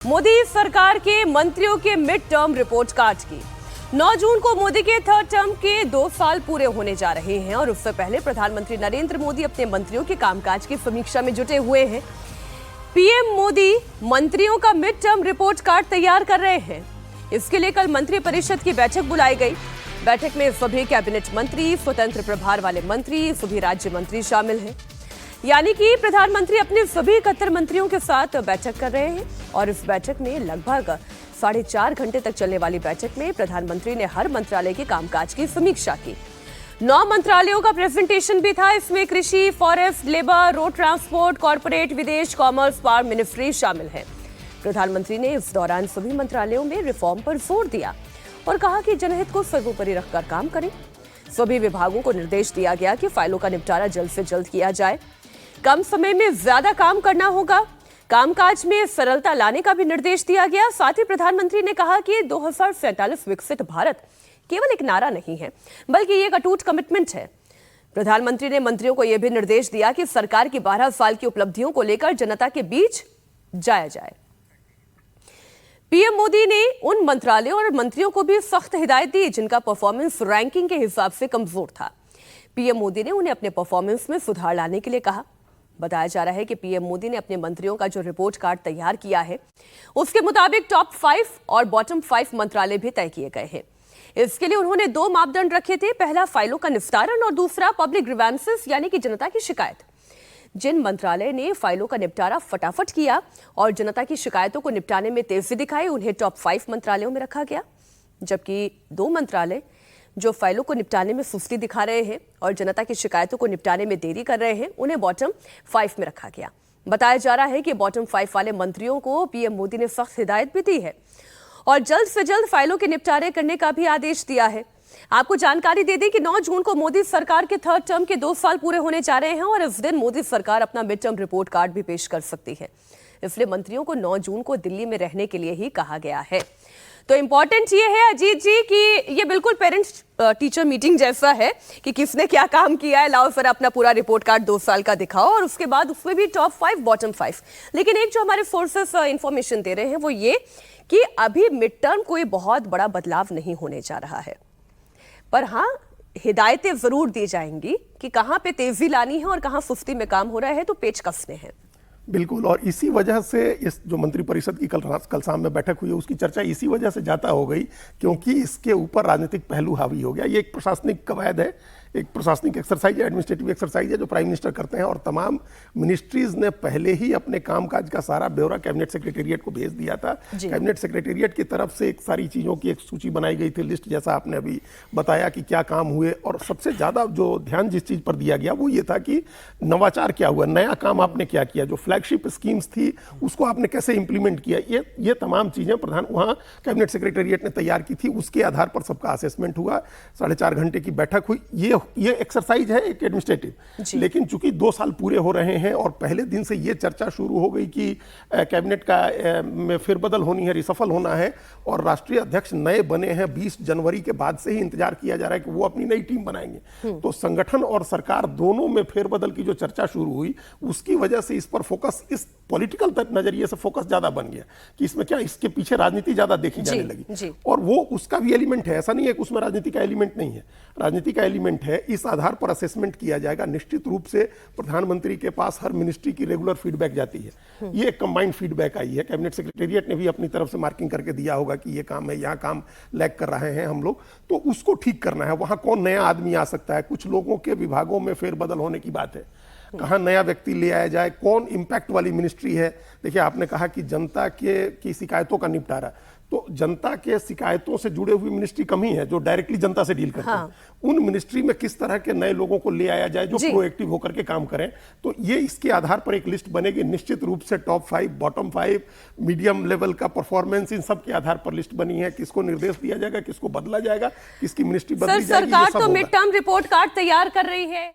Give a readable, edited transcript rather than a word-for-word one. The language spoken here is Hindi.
मोदी सरकार के मंत्रियों के मिड टर्म रिपोर्ट कार्ड की 9 जून को मोदी के थर्ड टर्म के 2 साल पूरे होने जा रहे हैं और उससे पहले प्रधानमंत्री नरेंद्र मोदी अपने मंत्रियों के कामकाज की समीक्षा में जुटे हुए हैं। पीएम मोदी मंत्रियों का मिड टर्म रिपोर्ट कार्ड तैयार कर रहे हैं। इसके लिए कल मंत्रिपरिषद की बैठक बुलाई गई। बैठक में सभी कैबिनेट मंत्री, स्वतंत्र प्रभार वाले मंत्री, सभी राज्य मंत्री शामिल हैं। यानी कि प्रधानमंत्री अपने सभी 71 मंत्रियों के साथ बैठक कर रहे हैं और इस बैठक में लगभग 4.5 घंटे तक चलने वाली बैठक में प्रधानमंत्री ने हर मंत्रालय के कामकाज की समीक्षा की। 9 मंत्रालयों का प्रेजेंटेशन भी था। इसमें कृषि, forest, labour, road transport, corporate, विदेश, कॉमर्स, पावर मिनिस्ट्री शामिल है। प्रधानमंत्री ने इस दौरान सभी मंत्रालयों में रिफॉर्म पर जोर दिया और कहा कि जनहित को सर्वोपरि रखकर काम करें। सभी विभागों को निर्देश दिया गया कि फाइलों का निपटारा जल्द से जल्द किया जाए। कम समय में ज्यादा काम करना होगा। कामकाज में सरलता लाने का भी निर्देश दिया गया। साथ ही प्रधानमंत्री ने कहा कि 2047 विकसित भारत केवल एक नारा नहीं है, बल्कि ये एक अटूट कमिटमेंट है। प्रधानमंत्री ने मंत्रियों को यह भी निर्देश दिया कि सरकार की 12 साल की उपलब्धियों को लेकर जनता के बीच जाया जाए। पीएम मोदी ने उन मंत्रालयों और मंत्रियों को भी सख्त हिदायत दी जिनका परफॉर्मेंस रैंकिंग के हिसाब से कमजोर था। पीएम मोदी ने उन्हें अपने परफॉर्मेंस में सुधार लाने के लिए कहा। बताया जा रहा है कि पीएम मोदी ने अपने मंत्रियों का जो रिपोर्ट कार्ड तैयार किया है, उसके मुताबिक टॉप 5 और बॉटम 5 मंत्रालय भी तय किए गए हैं। इसके लिए उन्होंने 2 मापदंड रखे थे। पहला, फाइलों का निस्तारण और दूसरा, पब्लिक ग्रीवेंसेस यानी कि जनता की शिकायत। जिन मंत्रालय ने फाइलों का निपटारा फटाफट किया और जनता की शिकायतों को निपटाने में तेजी दिखाई, उन्हें टॉप 5 मंत्रालयों में रखा गया, जबकि 2 मंत्रालय जो फाइलों को निपटाने में सुस्ती दिखा रहे हैं और जनता की शिकायतों को निपटाने में देरी कर रहे हैं, उन्हें बॉटम 5 में रखा गया। बताया जा रहा है कि बॉटम 5 वाले मंत्रियों को पीएम मोदी ने सख्त हिदायत भी दी है और जल्द से जल्द फाइलों के निपटारे करने का भी आदेश दिया है। आपको जानकारी दे दें कि 9 जून को मोदी सरकार के थर्ड टर्म के 2 साल पूरे होने जा रहे हैं और इस दिन मोदी सरकार अपना मिड टर्म रिपोर्ट कार्ड भी पेश कर सकती है। इसलिए मंत्रियों को 9 जून को दिल्ली में रहने के लिए ही कहा गया है। तो इंपॉर्टेंट ये है अजीत जी कि ये बिल्कुल पेरेंट्स टीचर मीटिंग जैसा है कि किसने क्या काम किया है, लाओ फिर अपना पूरा रिपोर्ट कार्ड 2 साल का दिखाओ और उसके बाद उसमें भी टॉप 5 बॉटम 5। लेकिन एक जो हमारे सोर्सेस इंफॉर्मेशन दे रहे हैं वो ये कि अभी मिड टर्म कोई बहुत बड़ा बदलाव नहीं होने जा रहा है, पर हाँ हिदायतें जरूर दी जाएंगी कि कहां पे तेजी लानी है और कहां सुस्ती में काम हो रहा है, तो पेच कसने हैं। बिल्कुल, और इसी वजह से इस जो मंत्रिपरिषद की कल शाम में बैठक हुई है उसकी चर्चा इसी वजह से ज्यादा हो गई क्योंकि इसके ऊपर राजनीतिक पहलू हावी हो गया। ये एक प्रशासनिक कवायद है, एक प्रशासनिक एक्सरसाइज है, एडमिनिस्ट्रेटिव एक्सरसाइज है जो प्राइम मिनिस्टर करते हैं और तमाम मिनिस्ट्रीज ने पहले ही अपने कामकाज का सारा ब्यौरा कैबिनेट सेक्रेटेरिएट को भेज दिया था। कैबिनेट सेक्रेटेरिएट की तरफ से एक सारी चीज़ों की एक सूची बनाई गई थी, लिस्ट जैसा आपने अभी बताया कि क्या काम हुए, और सबसे ज़्यादा जो ध्यान जिस चीज़ पर दिया गया वो ये था कि नवाचार क्या हुआ, नया काम आपने क्या किया, जो फ्लैगशिप स्कीम्स थी उसको आपने कैसे इंप्लीमेंट किया। ये तमाम चीज़ें वहाँ कैबिनेट सेक्रेटेरिएट ने तैयार की थी। उसके आधार पर सबका असेसमेंट हुआ। 4.5 घंटे की बैठक हुई। ये एक्सरसाइज है एक एडमिनिस्ट्रेटिव, लेकिन चूंकि 2 साल पूरे हो रहे हैं और पहले दिन से ये चर्चा शुरू हो गई कि कैबिनेट का में फिरबदल होनी है, रिसफल होना है और राष्ट्रीय अध्यक्ष नए बने हैं। 20 जनवरी के बाद से ही इंतजार किया जा रहा है कि वो अपनी नई टीम बनाएंगे। तो संगठन और सरकार दोनों में फेरबदल की जो चर्चा शुरू हुई उसकी वजह से इस पर फोकस, इस पॉलिटिकल नजरिए से फोकस ज्यादा बन गया कि इसमें क्या, इसके पीछे राजनीति ज्यादा देखी जाने लगी। और वो उसका भी एलिमेंट है, ऐसा नहीं है कि उसमें राजनीति का एलिमेंट नहीं है, राजनीति का एलिमेंट है। इस आधार पर असेसमेंट किया जाएगा। निश्चित रूप से प्रधानमंत्री के पास हर मिनिस्ट्री की रेगुलर फीडबैक जाती है। ये एक कंबाइंड फीडबैक आई है। कैबिनेट सेक्रेटेरिएट ने भी अपनी तरफ से मार्किंग करके दिया होगा कि ये काम है, यहाँ काम लैग कर रहे हैं हम लोग, तो उसको ठीक करना है। वहां कौन नया आदमी आ सकता है, कुछ लोगों के विभागों में फेरबदल होने की बात है, कहाँ नया व्यक्ति ले आया जाए, कौन इंपैक्ट वाली मिनिस्ट्री है। देखिए आपने कहा कि जनता की शिकायतों का निपटारा, तो जनता के शिकायतों से जुड़े हुई मिनिस्ट्री कम ही है जो डायरेक्टली जनता से डील करते हैं। उन मिनिस्ट्री में किस तरह के नए लोगों को ले आया जाए जो प्रोएक्टिव होकर के काम करें, तो ये इसके आधार पर एक लिस्ट बनेगी। निश्चित रूप से टॉप 5, बॉटम 5, मीडियम लेवल का परफॉर्मेंस, इन सब के आधार पर लिस्ट बनी है। किसको निर्देश दिया जाएगा, किसको बदला जाएगा, किसकी मिनिस्ट्री बदली जाएगी। सरकार तो मिड टर्म रिपोर्ट कार्ड तैयार कर रही है।